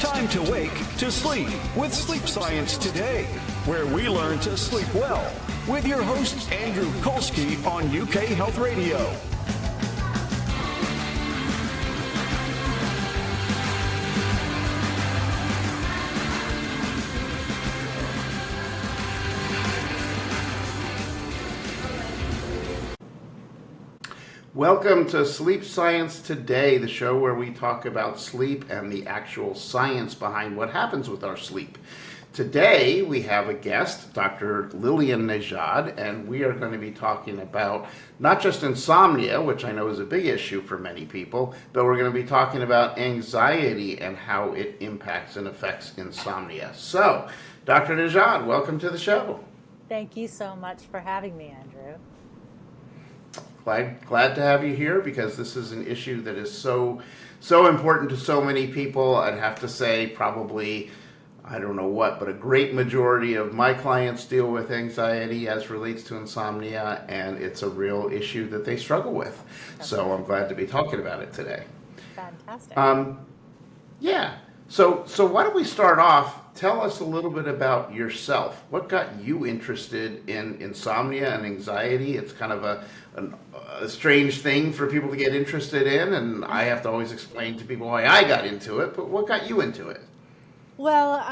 time to wake to sleep with Sleep Science Today, where we learn to sleep well with your host, Andrew Colsky on UK Health Radio. Welcome to Sleep Science Today, the show where we talk about sleep and the actual science behind what happens with our sleep. Today we have a guest, Dr. Lillian Nejad, and we are going to be talking about not just insomnia, which I know is a big issue for many people, but we're going to be talking about anxiety and how it impacts and affects insomnia. So, Dr. Nejad, welcome to the show. Thank you so much for having me, Andrew. Glad to have you here because this is an issue that is so important to so many people. I'd have to say probably, I don't know what, but a great majority of my clients deal with anxiety as relates to insomnia, and it's a real issue that they struggle with. So I'm glad to be talking about it today. Fantastic. Yeah. So why don't we start off? Tell us a little bit about yourself. What got you interested in insomnia and anxiety? It's kind of a strange thing for people to get interested in, and I have to always explain to people why I got into it, but what got you into it? Well,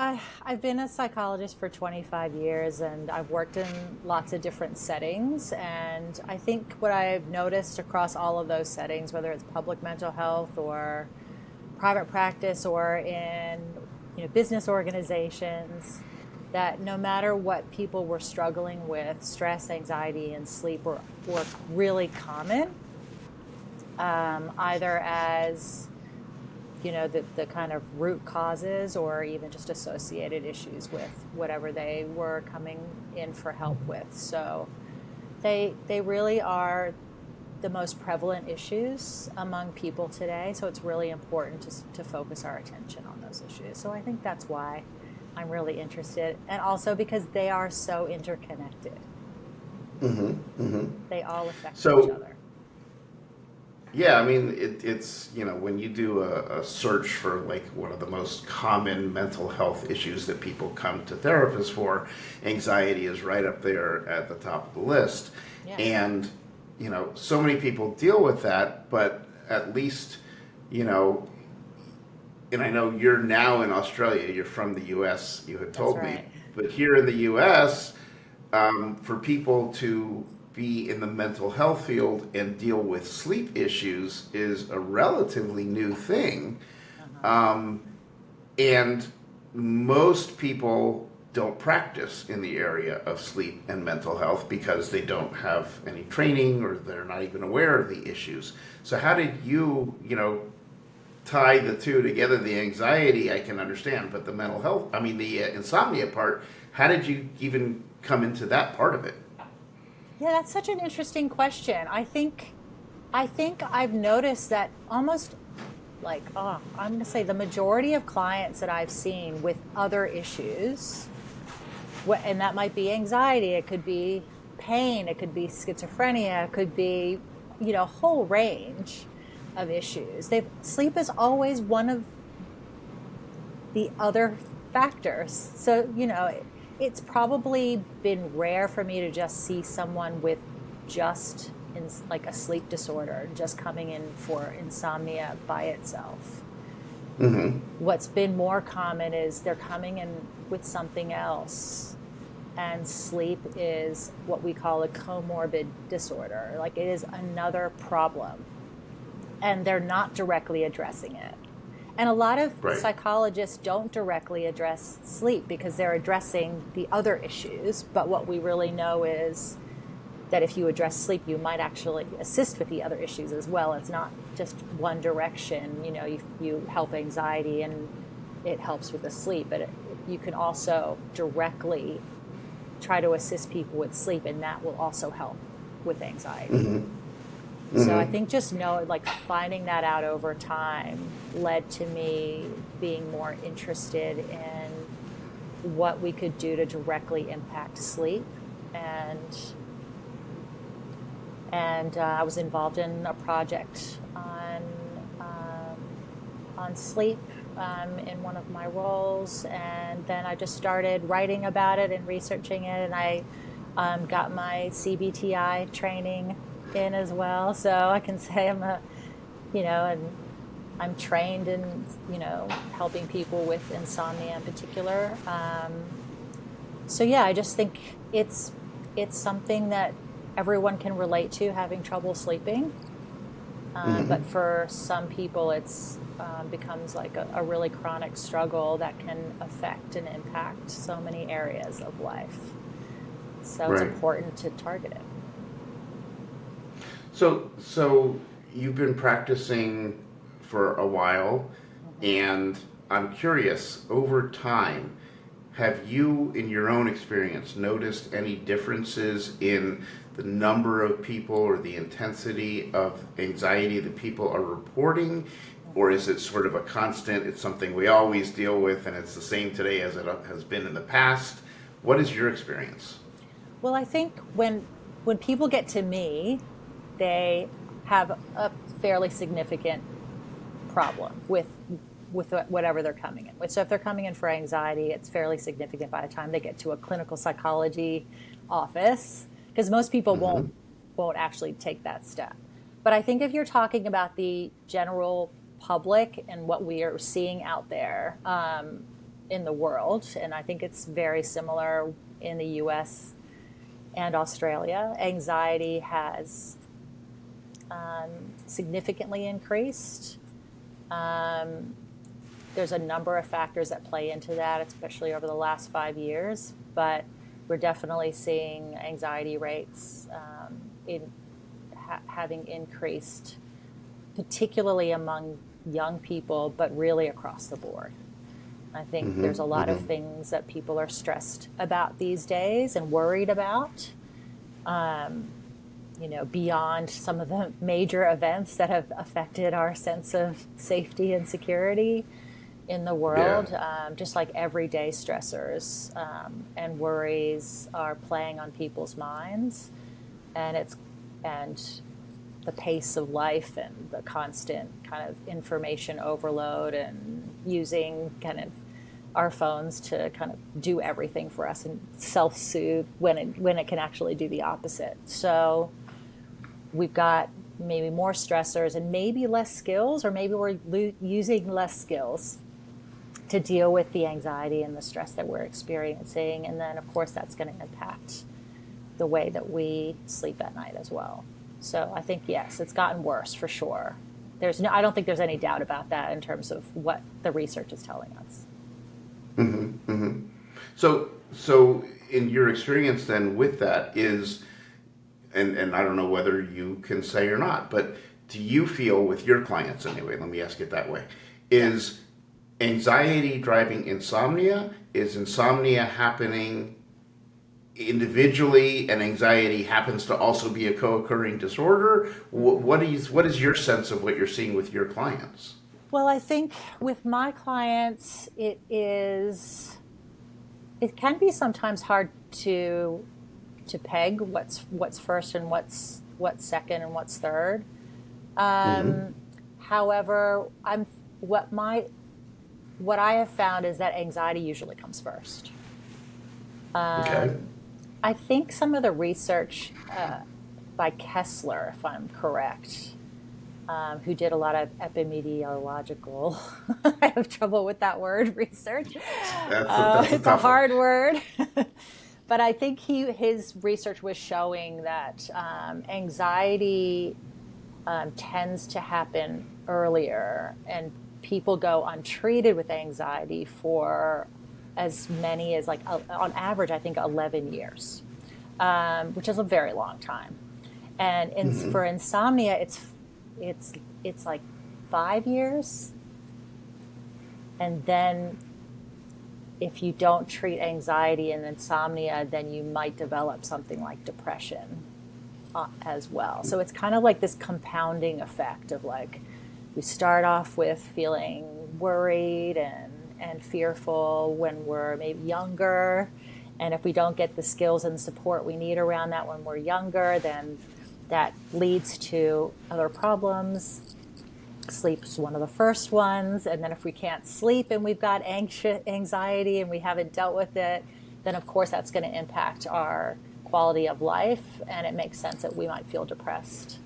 I've been a psychologist for 25 years, and I've worked in lots of different settings, and I think what I've noticed across all of those settings, whether it's public mental health or private practice or in business organizations, that no matter what people were struggling with, stress, anxiety, and sleep were really common, either as the kind of root causes or even just associated issues with whatever they were coming in for help with. So they really are the most prevalent issues among people today. So it's really important to focus our attention on those issues. So I think that's why I'm really interested, and also because they are so interconnected. They all affect each other. Yeah, I mean, it's when you do a search for like one of the most common mental health issues that people come to therapists for, anxiety is right up there at the top of the list. Yeah. And so many people deal with that, but at least and I know you're now in Australia, you're from the U.S., you had told me. But here in the U.S., for people to be in the mental health field and deal with sleep issues is a relatively new thing. And most people don't practice in the area of sleep and mental health because they don't have any training or they're not even aware of the issues. So how did you, tie the two together? The anxiety I can understand, but the mental health, the insomnia part, how did you even come into that part of it? Yeah, that's such an interesting question. I think I've noticed that almost I'm going to say the majority of clients that I've seen with other issues, and that might be anxiety, it could be pain, it could be schizophrenia, it could be, a whole range of issues. Sleep is always one of the other factors. So, it's probably been rare for me to just see someone with just a sleep disorder, just coming in for insomnia by itself. What's been more common is they're coming in with something else, and sleep is what we call a comorbid disorder. Like, it is another problem, and they're not directly addressing it. And a lot of psychologists don't directly address sleep because they're addressing the other issues. But what we really know is that if you address sleep, you might actually assist with the other issues as well. It's not just one direction. You help anxiety and it helps with the sleep, but you can also directly try to assist people with sleep, and that will also help with anxiety. So I think just finding that out over time led to me being more interested in what we could do to directly impact sleep. And I was involved in a project on sleep in one of my roles, and then I just started writing about it and researching it, and I got my CBTI training in as well, so I can say and I'm trained in, helping people with insomnia in particular. So yeah, I just think it's something that everyone can relate to, having trouble sleeping. But for some people, it's becomes like a really chronic struggle that can affect and impact so many areas of life. So it's important to target it. So you've been practicing for a while, and I'm curious, over time, have you, in your own experience, noticed any differences in the number of people or the intensity of anxiety that people are reporting? Or is it sort of a constant, it's something we always deal with and it's the same today as it has been in the past? What is your experience? Well, I think when people get to me, they have a fairly significant problem with whatever they're coming in with. So if they're coming in for anxiety, it's fairly significant by the time they get to a clinical psychology office, because most people won't actually take that step. But I think if you're talking about the general public and what we are seeing out there in the world, and I think it's very similar in the US and Australia, anxiety has significantly increased. There's a number of factors that play into that, especially over the last 5 years, but we're definitely seeing anxiety rates having increased, particularly among young people, but really across the board. I think there's a lot of things that people are stressed about these days and worried about, beyond some of the major events that have affected our sense of safety and security in the world. Just like everyday stressors and worries are playing on people's minds, and the pace of life and the constant kind of information overload and using kind of our phones to kind of do everything for us and self-soothe when it can actually do the opposite. So we've got maybe more stressors and maybe less skills, or maybe we're using less skills to deal with the anxiety and the stress that we're experiencing. And then, of course, that's going to impact the way that we sleep at night as well. So I think, yes, it's gotten worse for sure. I don't think there's any doubt about that in terms of what the research is telling us. So in your experience then with that is, and I don't know whether you can say or not, but do you feel with your clients anyway, let me ask it that way, is anxiety driving insomnia? Is insomnia happening individually and anxiety happens to also be a co-occurring disorder? What is your sense of what you're seeing with your clients? Well, I think with my clients, it can be sometimes hard to peg what's first and what's second and what's third. However, what I have found is that anxiety usually comes first. I think some of the research by Kessler, if I'm correct, who did a lot of epidemiological, I have trouble with that word, research. It's a hard word. But I think his research was showing that anxiety tends to happen earlier, and people go untreated with anxiety for as many as, like, on average, I think 11 years, which is a very long time. And for insomnia, it's like 5 years. And then if you don't treat anxiety and insomnia, then you might develop something like depression as well. So it's kind of like this compounding effect of, like, we start off with feeling worried and fearful when we're maybe younger. And if we don't get the skills and support we need around that when we're younger, then that leads to other problems. Sleep's one of the first ones, and then if we can't sleep and we've got anxiety and we haven't dealt with it, then of course that's going to impact our quality of life, and it makes sense that we might feel depressed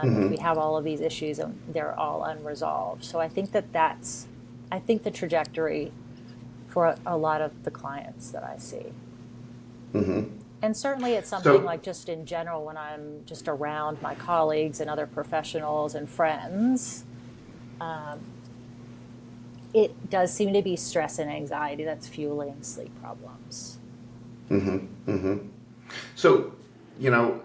if we have all of these issues and they're all unresolved. So I think I think the trajectory for a lot of the clients that I see. And certainly it's something like just in general when I'm just around my colleagues and other professionals and friends, it does seem to be stress and anxiety that's fueling sleep problems. So, you know,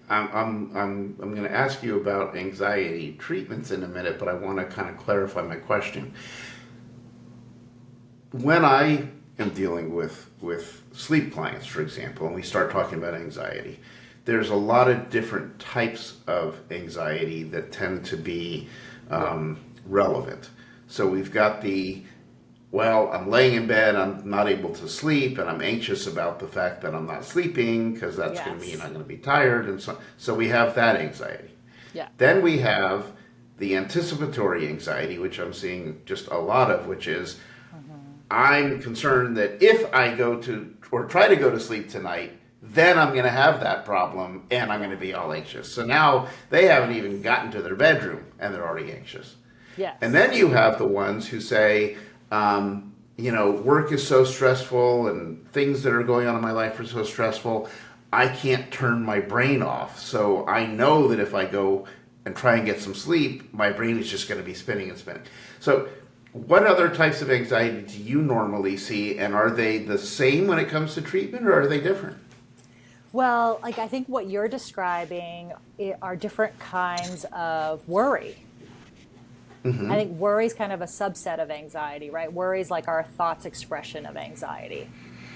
I'm going to ask you about anxiety treatments in a minute, but I want to kind of clarify my question. When I am dealing with sleep clients, for example, and we start talking about anxiety, there's a lot of different types of anxiety that tend to be relevant. So we've got I'm laying in bed, I'm not able to sleep, and I'm anxious about the fact that I'm not sleeping because that's going to mean I'm going to be tired, and so we have that anxiety. Yeah. Then we have the anticipatory anxiety, which I'm seeing just a lot of, which is I'm concerned that if I go to or try to go to sleep tonight, then I'm going to have that problem and I'm going to be all anxious. So now they haven't even gotten to their bedroom and they're already anxious. Yes. And then you have the ones who say, work is so stressful and things that are going on in my life are so stressful, I can't turn my brain off. So I know that if I go and try and get some sleep, my brain is just going to be spinning and spinning. So what other types of anxiety do you normally see, and are they the same when it comes to treatment, or are they different? Well, I think what you're describing are different kinds of worry. I think worry is kind of a subset of anxiety, right? Worry is like our thoughts expression of anxiety.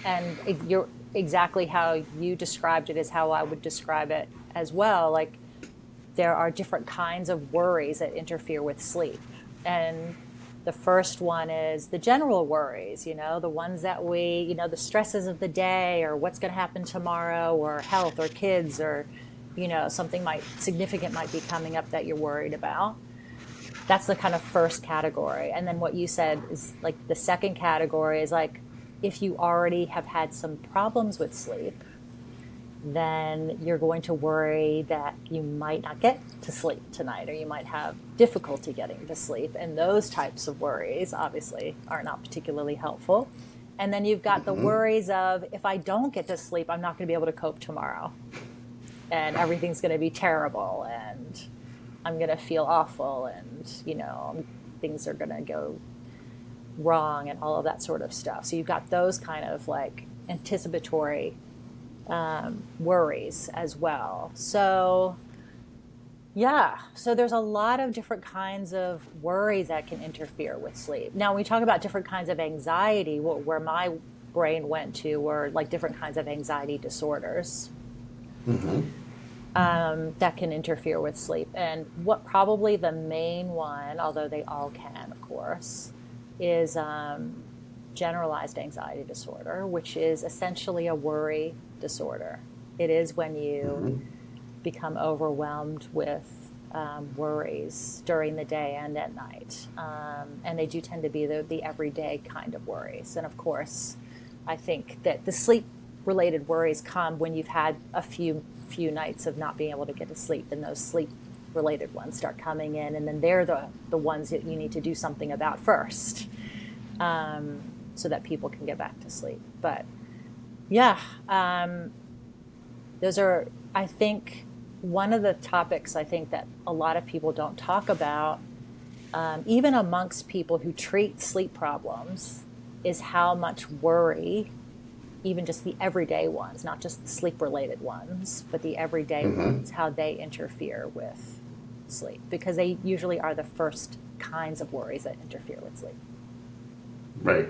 And you're exactly how you described it is how I would describe it as well. Like there are different kinds of worries that interfere with sleep. And the first one is the general worries, the ones that the stresses of the day or what's going to happen tomorrow or health or kids or, something significant might be coming up that you're worried about. That's the kind of first category. And then what you said is like the second category is like if you already have had some problems with sleep, then you're going to worry that you might not get to sleep tonight or you might have difficulty getting to sleep. And those types of worries obviously are not particularly helpful. And then you've got the worries of if I don't get to sleep, I'm not going to be able to cope tomorrow. And everything's going to be terrible and I'm going to feel awful and, things are going to go wrong and all of that sort of stuff. So you've got those kind of like anticipatory worries as well. So there's a lot of different kinds of worries that can interfere with sleep. Now, when we talk about different kinds of anxiety, where my brain went to were like different kinds of anxiety disorders that can interfere with sleep. And what probably the main one, although they all can, of course, is generalized anxiety disorder, which is essentially a worry disorder. It is when you become overwhelmed with worries during the day and at night. And they do tend to be the everyday kind of worries. And of course, I think that the sleep-related worries come when you've had a few nights of not being able to get to sleep, and those sleep-related ones start coming in, and then they're the ones that you need to do something about first. So that people can get back to sleep. But those are, I think, one of the topics I think that a lot of people don't talk about, even amongst people who treat sleep problems, is how much worry, even just the everyday ones, not just the sleep-related ones, but the everyday ones, how they interfere with sleep. Because they usually are the first kinds of worries that interfere with sleep. Right.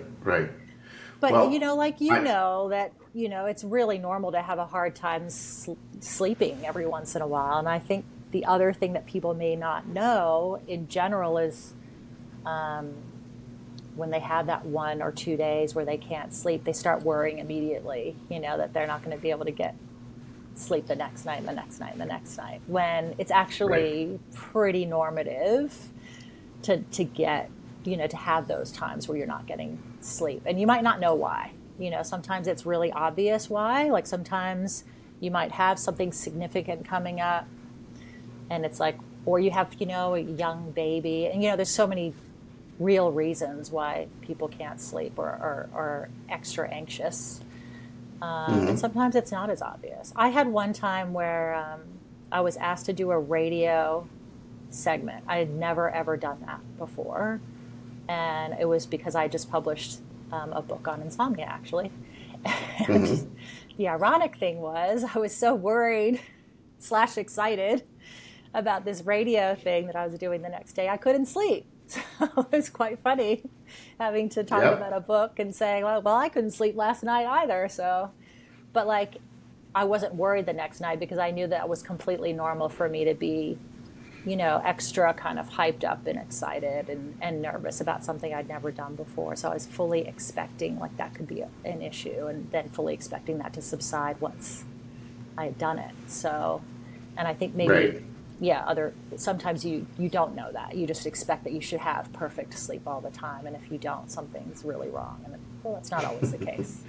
But, that, it's really normal to have a hard time sleeping every once in a while. And I think the other thing that people may not know in general is when they have that 1 or 2 days where they can't sleep, they start worrying immediately, that they're not going to be able to get sleep the next night and the next night and the next night, when it's actually pretty normative to get, to have those times where you're not getting sleep. And you might not know why. Sometimes it's really obvious why. Like sometimes you might have something significant coming up and it's like, or you have, a young baby. And, there's so many real reasons why people can't sleep or are extra anxious. And sometimes it's not as obvious. I had one time where I was asked to do a radio segment. I had never, ever done that before. And it was because I just published a book on insomnia, actually. And the ironic thing was I was so worried / excited about this radio thing that I was doing the next day, I couldn't sleep. So it was quite funny having to talk about a book and saying, well, I couldn't sleep last night either. So, but like, I wasn't worried the next night because I knew that was completely normal for me to be, extra kind of hyped up and excited and nervous about something I'd never done before. So I was fully expecting like that could be an issue and then fully expecting that to subside once I had done it. So, and I think maybe, sometimes you don't know that. You just expect that you should have perfect sleep all the time. And if you don't, something's really wrong. And that's not always the case.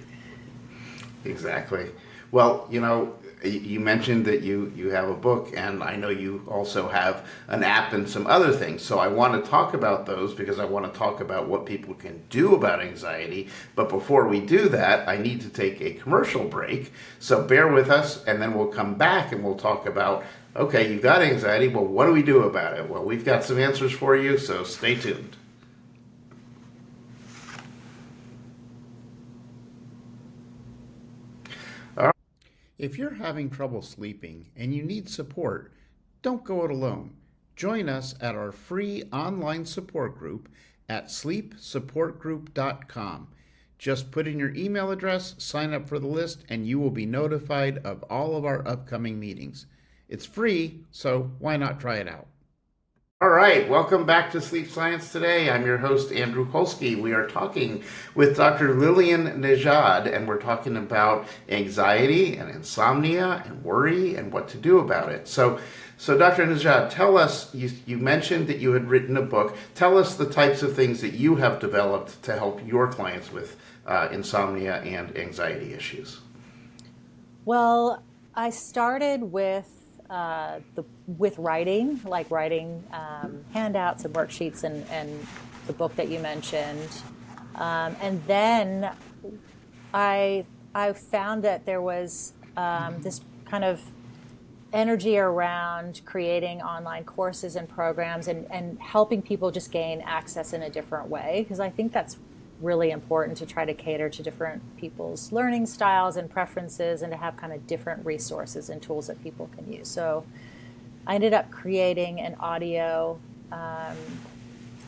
Exactly. Well, you mentioned that you have a book, and I know you also have an app and some other things. So I want to talk about those because I want to talk about what people can do about anxiety. But before we do that, I need to take a commercial break. So bear with us, and then we'll come back and we'll talk about, okay, you've got anxiety. Well, what do we do about it? Well, we've got some answers for you, so stay tuned. If you're having trouble sleeping and you need support, don't go it alone. Join us at our free online support group at sleepsupportgroup.com. Just put in your email address, sign up for the list, and you will be notified of all of our upcoming meetings. It's free, so why not try it out? All right, welcome back to Sleep Science Today. I'm your host, Andrew Colsky. We are talking with Dr. Lillian Nejad, and we're talking about anxiety and insomnia and worry and what to do about it. So Dr. Nejad, tell us, you mentioned that you had written a book. Tell us the types of things that you have developed to help your clients with insomnia and anxiety issues. Well, I started with writing, like writing handouts and worksheets and the book that you mentioned. And then I found that there was this kind of energy around creating online courses and programs and helping people just gain access in a different way, because I think that's really important to try to cater to different people's learning styles and preferences and to have kind of different resources and tools that people can use. So I ended up creating an audio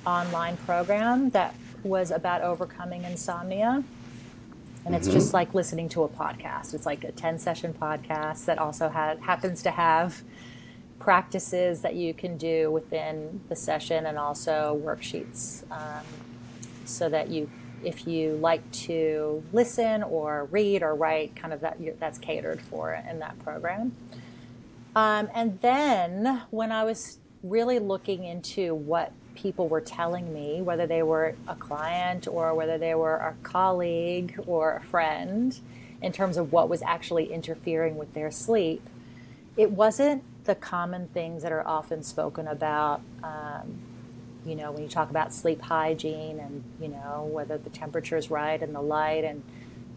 online program that was about overcoming insomnia. And it's just like listening to a podcast. It's like a 10-session podcast that also happens to have practices that you can do within the session and also worksheets so that if you like to listen or read or write, kind of that's catered for in that program. And then when I was really looking into what people were telling me, whether they were a client or whether they were a colleague or a friend, in terms of what was actually interfering with their sleep, it wasn't the common things that are often spoken about, when you talk about sleep hygiene and, whether the temperature is right and the light and,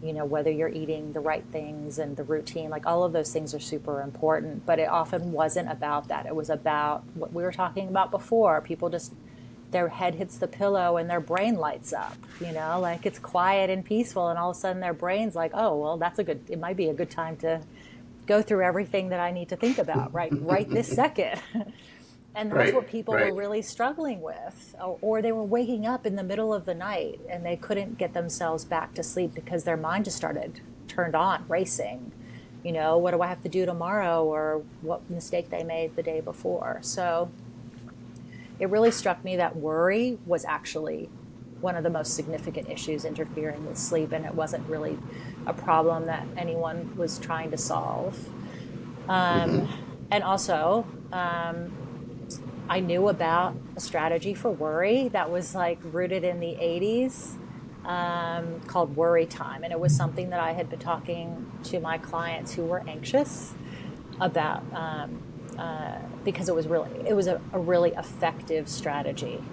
whether you're eating the right things and the routine, like all of those things are super important, but it often wasn't about that. It was about what we were talking about before. People just, their head hits the pillow and their brain lights up, like it's quiet and peaceful. And all of a sudden their brain's like, oh, well, it might be a good time to go through everything that I need to think about right this second. And that's what people were really struggling with. Or they were waking up in the middle of the night and they couldn't get themselves back to sleep because their mind just turned on, racing. What do I have to do tomorrow, or what mistake they made the day before. So it really struck me that worry was actually one of the most significant issues interfering with sleep, and it wasn't really a problem that anyone was trying to solve. And also, I knew about a strategy for worry that was like rooted in the 80s, called worry time. And it was something that I had been talking to my clients who were anxious about, because it was a really effective strategy.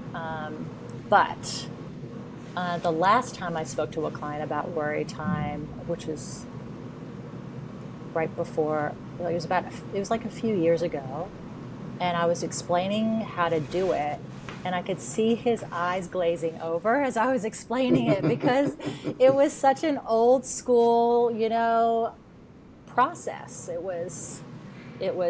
But the last time I spoke to a client about worry time, which was right before, well, it was like a few years ago, and I was explaining how to do it, and I could see his eyes glazing over as I was explaining it, because it was such an old school, process. It was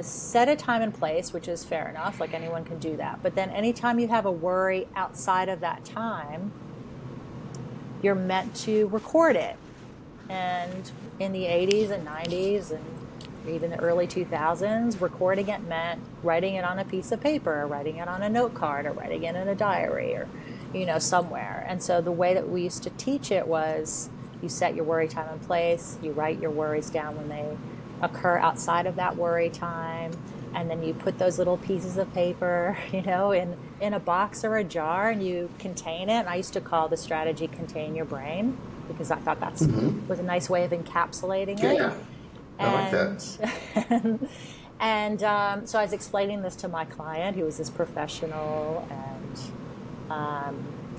set a time and place, which is fair enough, like anyone can do that. But then anytime you have a worry outside of that time, you're meant to record it. And in the 80s and 90s and even the early 2000s, recording it meant writing it on a piece of paper, or writing it on a note card, or writing it in a diary, or somewhere. And so the way that we used to teach it was, you set your worry time in place, you write your worries down when they occur outside of that worry time, and then you put those little pieces of paper, in a box or a jar, and you contain it. And I used to call the strategy "contain your brain," because I thought that was a nice way of encapsulating it. Yeah, I like that. And so I was explaining this to my client, who was this professional, and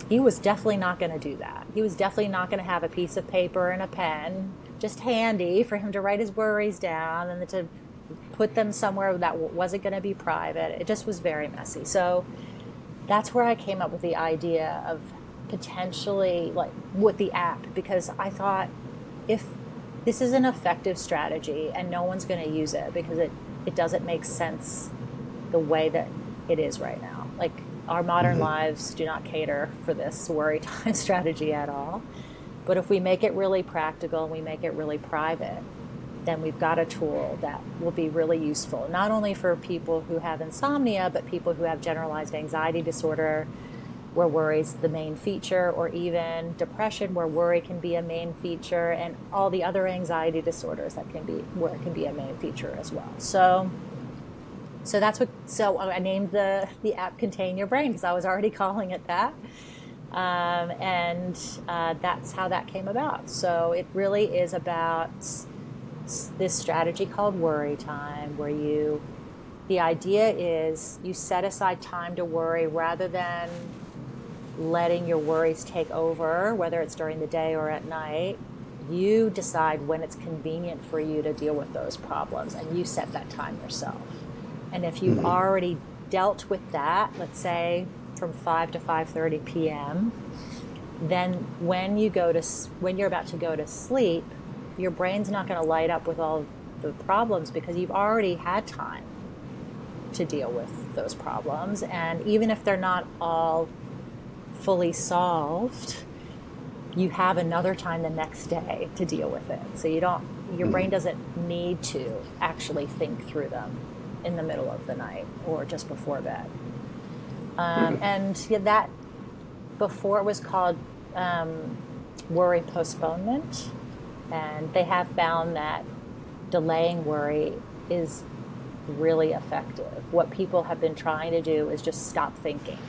he was definitely not going to do that. He was definitely not going to have a piece of paper and a pen just handy for him to write his worries down and to put them somewhere that wasn't going to be private. It just was very messy. So that's where I came up with the idea of potentially, like, with the app, because I thought, if this is an effective strategy and no one's going to use it because it doesn't make sense the way that it is right now. Like, our modern lives do not cater for this worry time strategy at all. But if we make it really practical and we make it really private, then we've got a tool that will be really useful, not only for people who have insomnia, but people who have generalized anxiety disorder, where worry's the main feature, or even depression, where worry can be a main feature, and all the other anxiety disorders where it can be a main feature as well. So I named the app "Contain Your Brain" because I was already calling it that. And that's how that came about. So it really is about this strategy called worry time, where the idea is you set aside time to worry rather than letting your worries take over, whether it's during the day or at night. You decide when it's convenient for you to deal with those problems, and you set that time yourself. And if you've already dealt with that, let's say from 5 to 5:30 p.m., then when you're about to go to sleep, your brain's not going to light up with all the problems, because you've already had time to deal with those problems. And even if they're not all fully solved, you have another time the next day to deal with it. So your brain doesn't need to actually think through them in the middle of the night or just before bed. And that, before, it was called worry postponement. And they have found that delaying worry is really effective. What people have been trying to do is just stop thinking.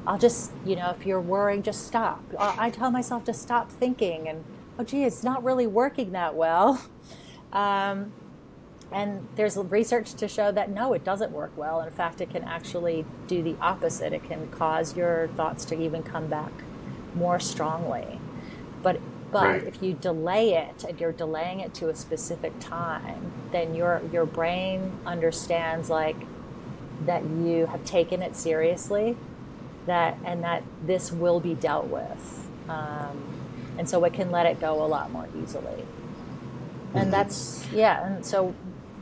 If you're worrying, just stop. I tell myself to stop thinking, and it's not really working that well. And there's research to show that no, it doesn't work well. In fact, it can actually do the opposite. It can cause your thoughts to even come back more strongly. But Right. if you delay it, and you're delaying it to a specific time, then your brain understands, like, that you have taken it seriously, that this will be dealt with, and so it can let it go a lot more easily. And and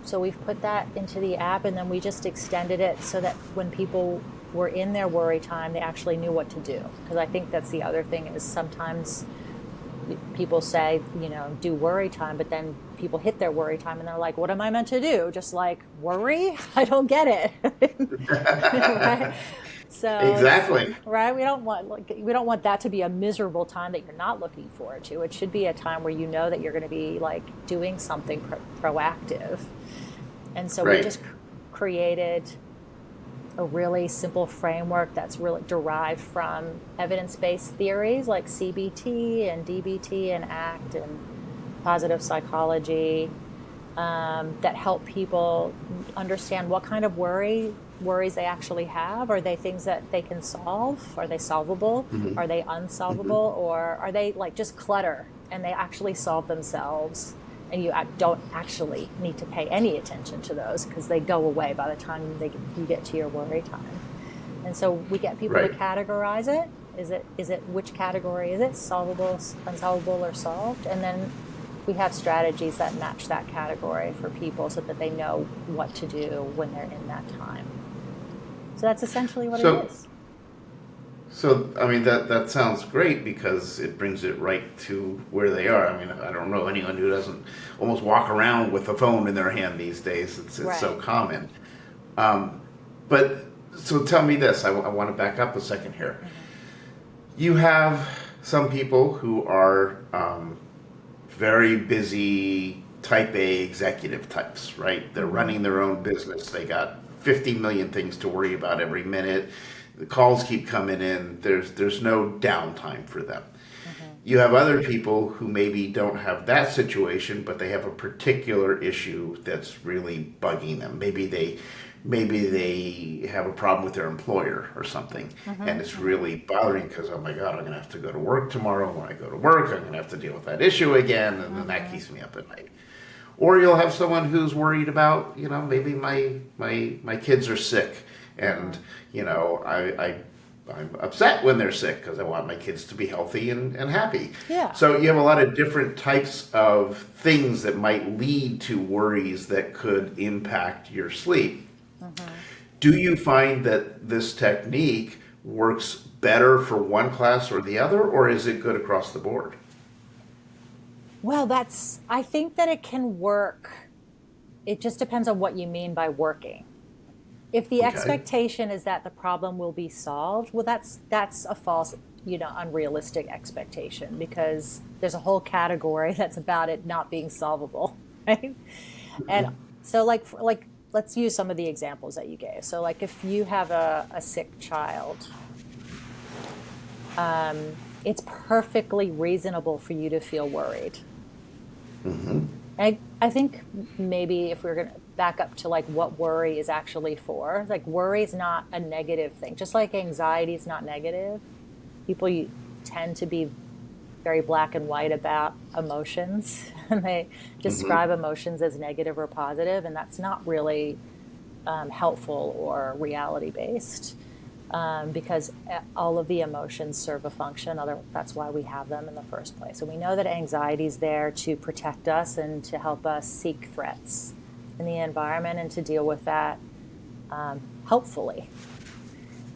so we've put that into the app, and then we just extended it so that when people were in their worry time, they actually knew what to do. Because I think that's the other thing, is sometimes people say, do worry time, but then people hit their worry time and they're like, what am I meant to do? Just like worry? I don't get it. Right? So Exactly. right, we don't want that to be a miserable time that you're not looking forward to. It should be a time where you know that you're going to be, like, doing something proactive. And so we just created a really simple framework that's really derived from evidence-based theories like CBT and DBT and ACT and positive psychology, that help people understand what kind of worries they actually have. Are they things that they can solve? Are they solvable? Mm-hmm. Are they unsolvable? Mm-hmm. Or are they like just clutter and they actually solve themselves? And you don't actually need to pay any attention to those because they go away by the time you get to your worry time. And so we get people to categorize it. Is it which category is it? Solvable, unsolvable, or solved? And then we have strategies that match that category for people so that they know what to do when they're in that time. So that's essentially what it is. So, I mean, that sounds great because it brings it right to where they are. I mean, I don't know anyone who doesn't almost walk around with a phone in their hand these days. It's Right. so common. But, so tell me this. I want to back up a second here. Mm-hmm. You have some people who are very busy type A executive types, right? They're running their own business. They got 50 million things to worry about every minute. The calls keep coming in. There's no downtime for them. Mm-hmm. You have other people who maybe don't have that situation, but they have a particular issue that's really bugging them. Maybe they have a problem with their employer or something, and it's really bothering because, oh my God, I'm going to have to go to work tomorrow. When I go to work, I'm going to have to deal with that issue again, and then that keeps me up at night. Or you'll have someone who's worried about, maybe my kids are sick, and I'm upset when they're sick because I want my kids to be healthy and happy. Yeah. So you have a lot of different types of things that might lead to worries that could impact your sleep. Mm-hmm. Do you find that this technique works better for one class or the other, or is it good across the board? Well, I think that it can work. It just depends on what you mean by working. If the expectation is that the problem will be solved, well, that's a false, unrealistic expectation, because there's a whole category that's about it not being solvable, right? And so like let's use some of the examples that you gave. So like if you have a sick child, it's perfectly reasonable for you to feel worried. Mm-hmm. I think maybe if we're going to back up to like what worry is actually for, like worry is not a negative thing. Just like anxiety is not negative, people tend to be very black and white about emotions, and they describe emotions as negative or positive, and that's not really helpful or reality based. Because all of the emotions serve a function. That's why we have them in the first place. So we know that anxiety is there to protect us and to help us seek threats in the environment and to deal with that helpfully.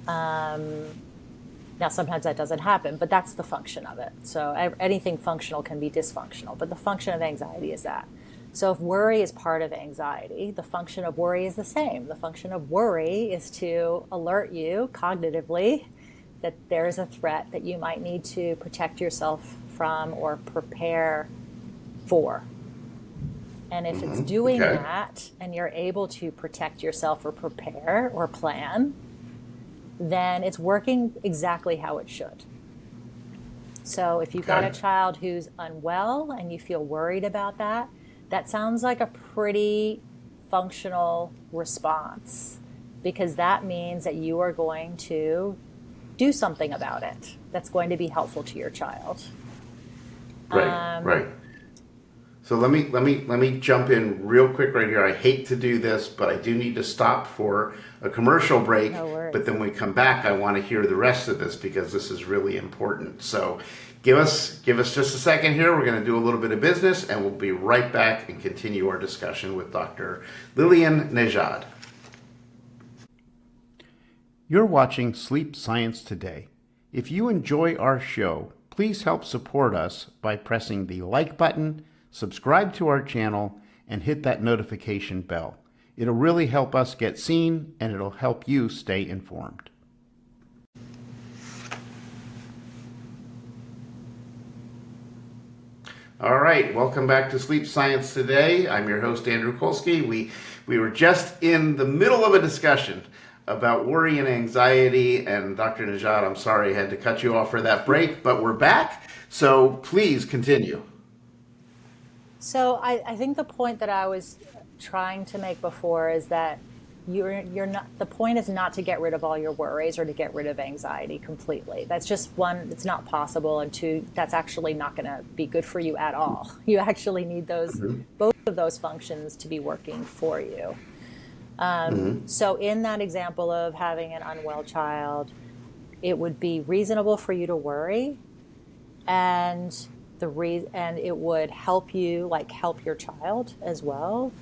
Now, sometimes that doesn't happen, but that's the function of it. So anything functional can be dysfunctional, but the function of anxiety is that. So if worry is part of anxiety, the function of worry is the same. The function of worry is to alert you cognitively that there is a threat that you might need to protect yourself from or prepare for. And if it's doing that and you're able to protect yourself or prepare or plan, then it's working exactly how it should. So if you've got a child who's unwell and you feel worried about that, that sounds like a pretty functional response, because that means that you are going to do something about it that's going to be helpful to your child. Right. So let me jump in real quick right here. I hate to do this, but I do need to stop for a commercial break. No worries. But then when we come back, I want to hear the rest of this because this is really important. So give us just a second here. We're going to do a little bit of business, and we'll be right back and continue our discussion with Dr. Lillian Nejad. You're watching Sleep Science Today. If you enjoy our show, please help support us by pressing the like button, subscribe to our channel, and hit that notification bell. It'll really help us get seen, and it'll help you stay informed. All right, welcome back to Sleep Science Today. I'm your host, Andrew Colsky. We were just in the middle of a discussion about worry and anxiety, and Dr. Nejad, I'm sorry I had to cut you off for that break, but we're back, so please continue. So I think the point that I was trying to make before is that you're not, the point is not to get rid of all your worries or to get rid of anxiety completely. That's just one, it's not possible, and two, that's actually not going to be good for you at all. You actually need those, both of those functions to be working for you. So in that example of having an unwell child, it would be reasonable for you to worry, and and it would help you, like help your child as well.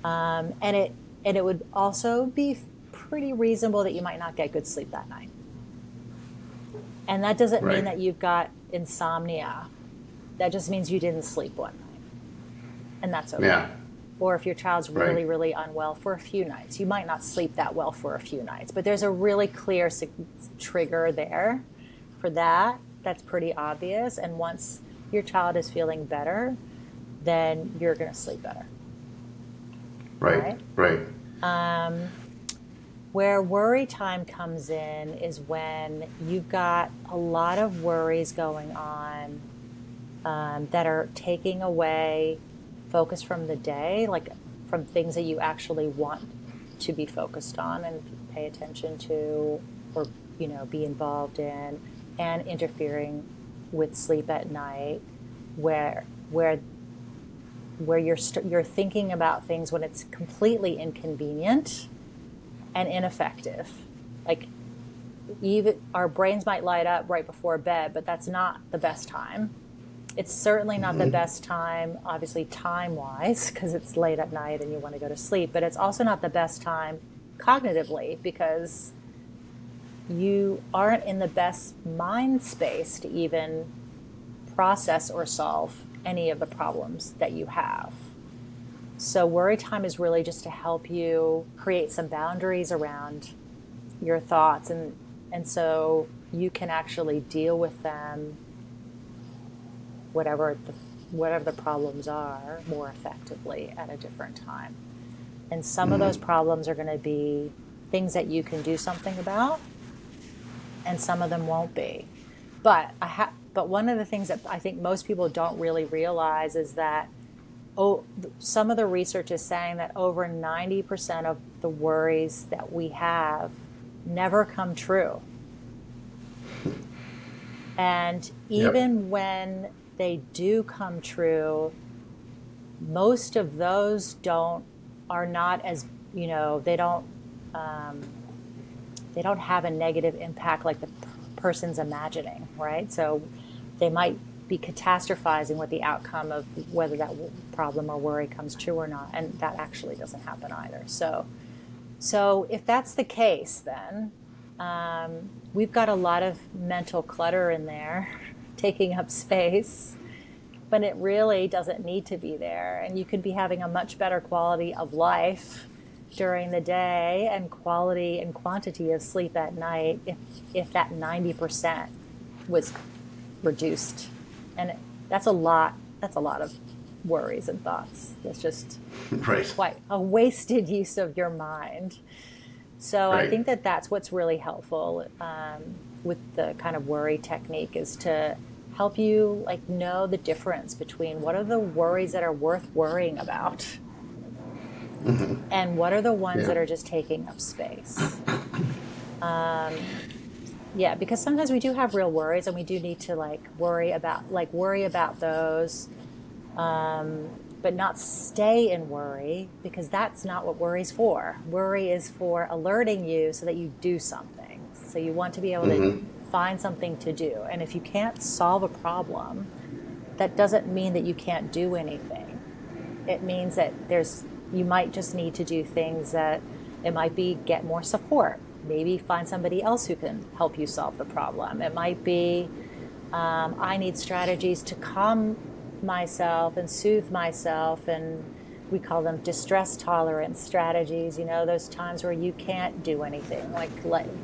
And it would also be pretty reasonable that you might not get good sleep that night. And that doesn't mean that you've got insomnia. That just means you didn't sleep one night. And that's okay. Yeah. Or if your child's really, really unwell for a few nights, you might not sleep that well for a few nights. But there's a really clear trigger there for that. That's pretty obvious. And once your child is feeling better, then you're going to sleep better. Right. Where worry time comes in is when you've got a lot of worries going on that are taking away focus from the day, like from things that you actually want to be focused on and pay attention to, or be involved in, and interfering with sleep at night, where you're thinking about things when it's completely inconvenient and ineffective. Like, even our brains might light up right before bed, but that's not the best time. It's certainly not the best time, obviously time-wise, because it's late at night and you want to go to sleep, but it's also not the best time cognitively, because you aren't in the best mind space to even process or solve any of the problems that you have. So worry time is really just to help you create some boundaries around your thoughts, and so you can actually deal with them, whatever the problems are, more effectively at a different time. And some of those problems are going to be things that you can do something about, and some of them won't be. But one of the things that I think most people don't really realize is that some of the research is saying that over 90% of the worries that we have never come true. And even when they do come true, most of those are not as, they don't have a negative impact like the person's imagining, right? So they might be catastrophizing with the outcome of whether that problem or worry comes true or not, and that actually doesn't happen either. So if that's the case, then we've got a lot of mental clutter in there taking up space, but it really doesn't need to be there. And you could be having a much better quality of life during the day and quality and quantity of sleep at night if that 90% was reduced. And that's a lot of worries and thoughts. That's just quite a wasted use of your mind. So I think that's what's really helpful with the kind of worry technique, is to help you know the difference between what are the worries that are worth worrying about and what are the ones that are just taking up space. Because sometimes we do have real worries, and we do need to worry about those, but not stay in worry, because that's not what worry's for. Worry is for alerting you so that you do something. So you want to be able to find something to do. And if you can't solve a problem, that doesn't mean that you can't do anything. It means that you might just need to do things that it might be get more support. Maybe find somebody else who can help you solve the problem. It might be I need strategies to calm myself and soothe myself, and we call them distress tolerance strategies. Those times where you can't do anything.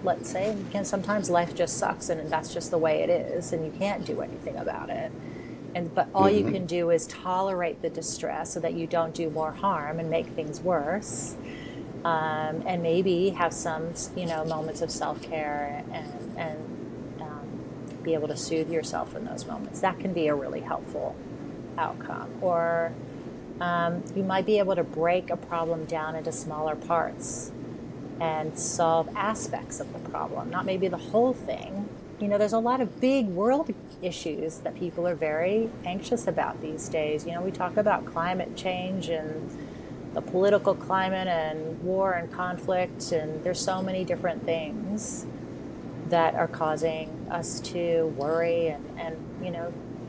Let's say, sometimes life just sucks, and that's just the way it is, and you can't do anything about it. But all you can do is tolerate the distress so that you don't do more harm and make things worse. And maybe have some, moments of self-care and be able to soothe yourself in those moments. That can be a really helpful outcome. Or you might be able to break a problem down into smaller parts and solve aspects of the problem, not maybe the whole thing. There's a lot of big world issues that people are very anxious about these days. We talk about climate change and the political climate and war and conflict, and there's so many different things that are causing us to worry and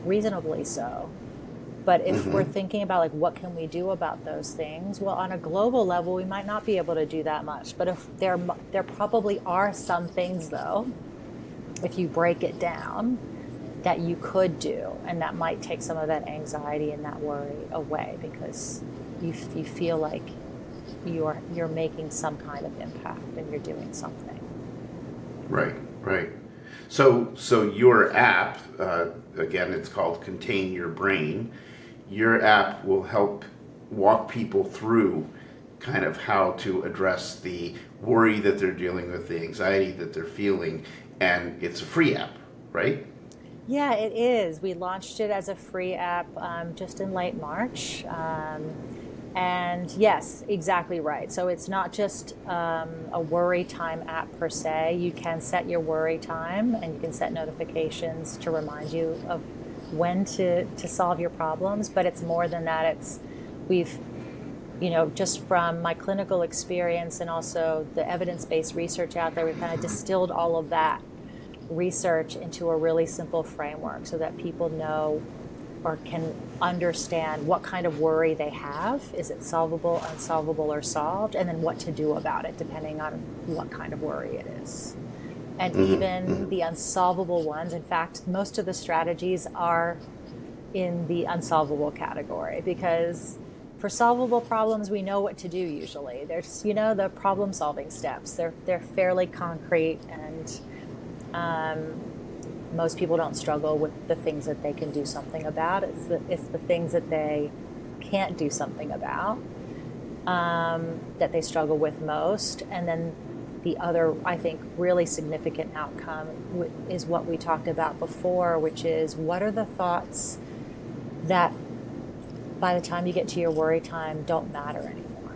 reasonably so. But if we're thinking about like what can we do about those things, well, on a global level, we might not be able to do that much. But if there probably are some things, though, if you break it down, that you could do, and that might take some of that anxiety and that worry away, because you feel like you're making some kind of impact and you're doing something. Right. So your app, again, it's called Contain Your Brain. Your app will help walk people through kind of how to address the worry that they're dealing with, the anxiety that they're feeling, and it's a free app, right? Yeah, it is. We launched it as a free app just in late March. And yes, exactly right. So it's not just a worry time app per se. You can set your worry time, and you can set notifications to remind you of when to solve your problems. But it's more than that. We've just from my clinical experience and also the evidence-based research out there, we've kind of distilled all of that research into a really simple framework so that people know or can understand what kind of worry they have. Is it solvable, unsolvable, or solved? And then what to do about it, depending on what kind of worry it is. And even the unsolvable ones, in fact, most of the strategies are in the unsolvable category, because for solvable problems, we know what to do usually. There's, the problem-solving steps. They're fairly concrete, and most people don't struggle with the things that they can do something about. It's the things that they can't do something about that they struggle with most. And then the other, I think, really significant outcome is what we talked about before, which is what are the thoughts that by the time you get to your worry time don't matter anymore.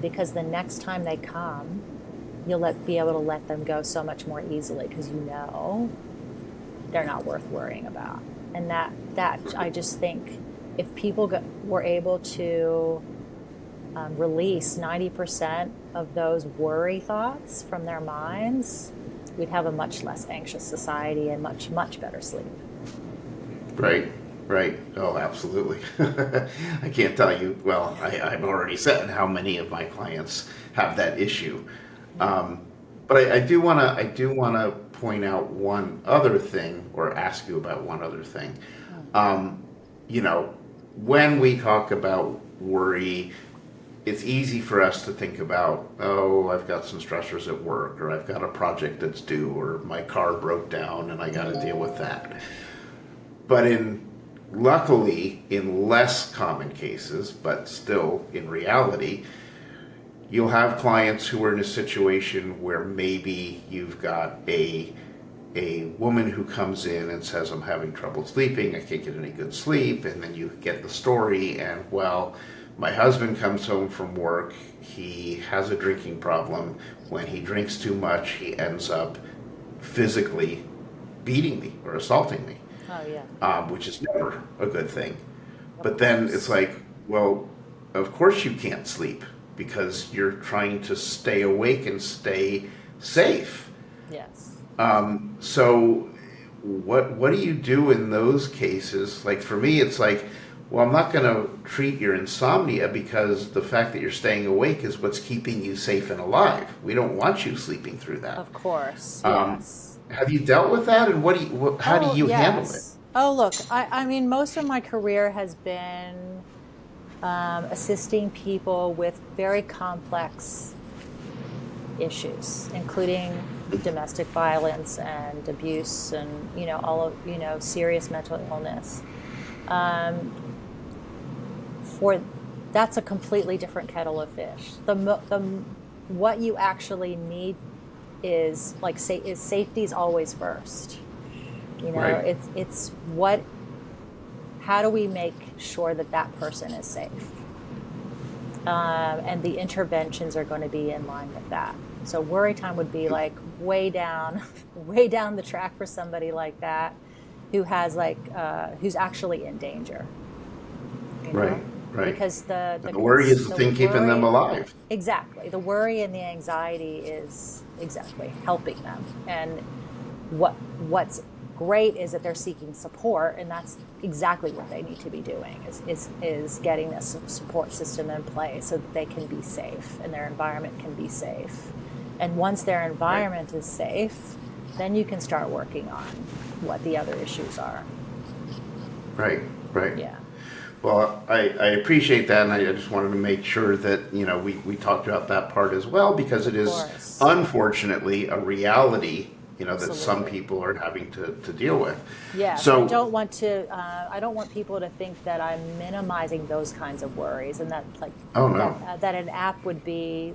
Because the next time they come, you'll be able to let them go so much more easily, because they're not worth worrying about. And that I just think if people were able to release 90% of those worry thoughts from their minds, we'd have a much less anxious society and much, much better sleep. Right. Oh, absolutely. I can't tell you, well, I've already said how many of my clients have that issue. But I do want to point out one other thing, or ask you about one other thing. When we talk about worry, it's easy for us to think about, I've got some stressors at work, or I've got a project that's due, or my car broke down and I got to deal with that. But luckily, in less common cases, but still in reality, you'll have clients who are in a situation where maybe you've got a woman who comes in and says, I'm having trouble sleeping, I can't get any good sleep, and then you get the story, and well, my husband comes home from work, he has a drinking problem. When he drinks too much, he ends up physically beating me or assaulting me. Oh, yeah. Which is never a good thing. But then it's like, well, of course you can't sleep, because you're trying to stay awake and stay safe. Yes. So what do you do in those cases? Like for me, it's like, well, I'm not going to treat your insomnia, because the fact that you're staying awake is what's keeping you safe and alive. We don't want you sleeping through that. Of course, yes. Have you dealt with that, and how do you handle it? Oh, look, I mean, most of my career has been assisting people with very complex issues, including domestic violence and abuse and, all of, serious mental illness. That's a completely different kettle of fish. What you actually need is safety's always first. Right. It's how do we make sure that person is safe? And the interventions are going to be in line with that. So worry time would be like way down the track for somebody like that who has who's actually in danger. Right. Because the worry is the thing keeping them alive. Exactly. The worry and the anxiety is exactly helping them. And what's great is that they're seeking support, and that's exactly what they need to be doing is getting this support system in place so that they can be safe and their environment can be safe. And once their environment is safe, then you can start working on what the other issues are. Right. Yeah. Well, I appreciate that, and I just wanted to make sure that, we talked about that part as well, because it is unfortunately a reality, that some people are having to deal with. Yeah, so I don't want people to think that I'm minimizing those kinds of worries, and that that an app would be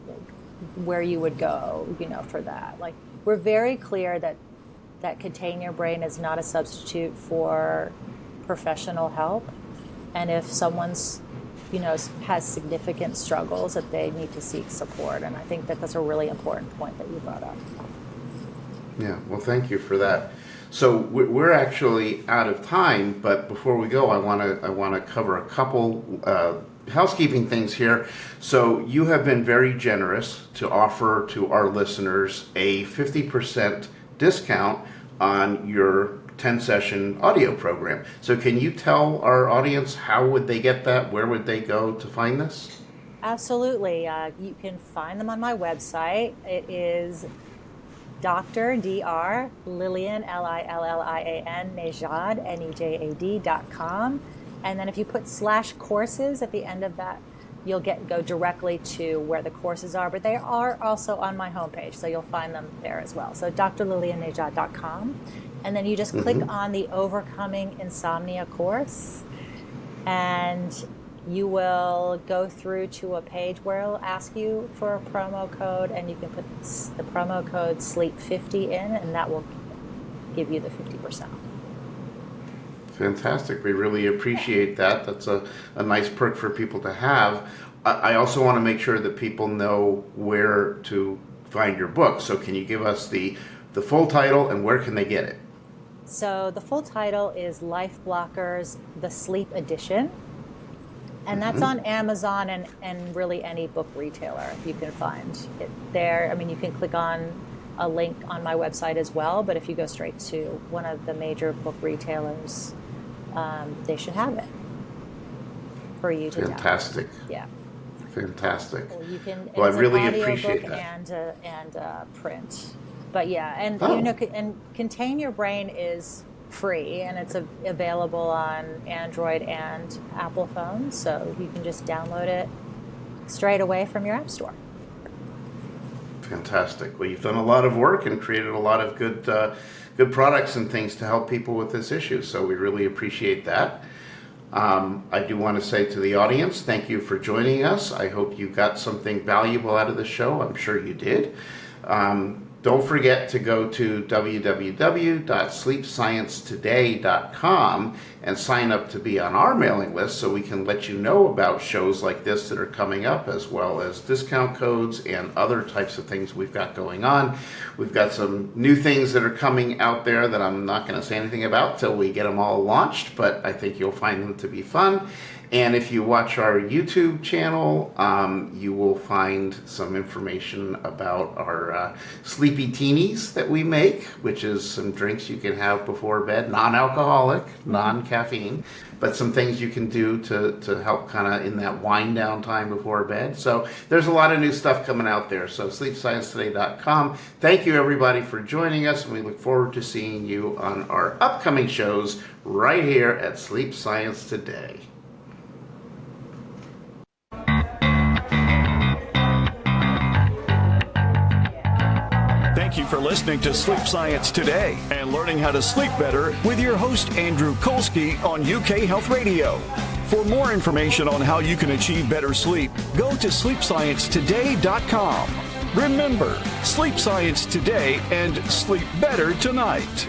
where you would go, for that. We're very clear that Contain Your Brain is not a substitute for professional help. And if someone's, has significant struggles, that they need to seek support. And I think that's a really important point that you brought up. Yeah, well, thank you for that. So we're actually out of time, but before we go, I want to cover a couple housekeeping things here. So you have been very generous to offer to our listeners a 50% discount on your 10-session audio program. So can you tell our audience how would they get that? Where would they go to find this? Absolutely. You can find them on my website. It is Dr. Lillian, Lillian Nejad, Nejad.com. And then if you put /courses at the end of that, you'll go directly to where the courses are, but they are also on my homepage, so you'll find them there as well. So drlilliannejad.com. And then you just click on the Overcoming Insomnia course, and you will go through to a page where it'll ask you for a promo code, and you can put the promo code SLEEP50 in, and that will give you the 50%. Fantastic. We really appreciate that. That's a nice perk for people to have. I also want to make sure that people know where to find your book. So can you give us the full title and where can they get it? So the full title is Life Blockers, the Sleep Edition. And that's on Amazon and really any book retailer you can find it there. I mean, you can click on a link on my website as well, but if you go straight to one of the major book retailers, they should have it for you to Fantastic. download. Yeah. Fantastic. Well, you can. Well, I really an appreciate audiobook that. and print. But yeah, and and Contain Your Brain is free, and it's available on Android and Apple phones, so you can just download it straight away from your app store. Fantastic. Well, you've done a lot of work and created a lot of good products and things to help people with this issue, so we really appreciate that. I do want to say to the audience, thank you for joining us. I hope you got something valuable out of the show. I'm sure you did. Don't forget to go to www.sleepsciencetoday.com and sign up to be on our mailing list so we can let you know about shows like this that are coming up, as well as discount codes and other types of things we've got going on. We've got some new things that are coming out there that I'm not going to say anything about till we get them all launched, but I think you'll find them to be fun. And if you watch our YouTube channel, you will find some information about our Sleepy Teenies that we make, which is some drinks you can have before bed, non-alcoholic, non-caffeine, but some things you can do to help kind of in that wind down time before bed. So there's a lot of new stuff coming out there. So sleepsciencetoday.com. Thank you, everybody, for joining us, and we look forward to seeing you on our upcoming shows right here at Sleep Science Today. Thank you for listening to Sleep Science Today and learning how to sleep better with your host, Andrew Colsky, on UK Health Radio. For more information on how you can achieve better sleep, go to sleepsciencetoday.com. Remember, sleep science today and sleep better tonight.